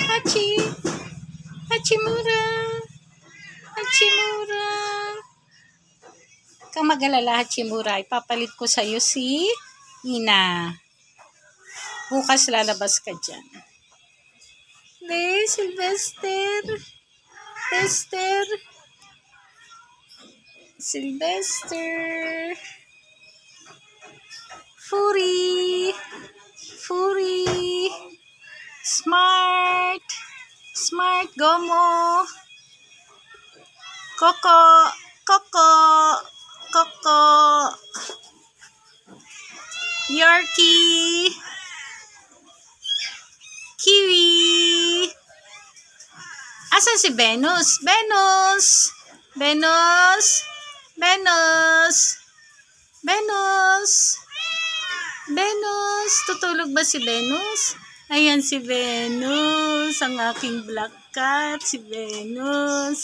Hachi! Hachimura! Hachimura! Kang mag-alala, Hachimura. Ipapalit ko sa'yo si Ina. Bukas lalabas ka dyan. Sylvester! Sylvester! Sylvester! Furi! Furi! Smart! Smart Gomo! Coco! Coco! Coco! Yorkie! Kiwi! Asan si Venus? Venus! Venus! Venus! Venus! Venus! Tutulog ba si Venus? Ayan si Venus, ang aking black cat, si Venus.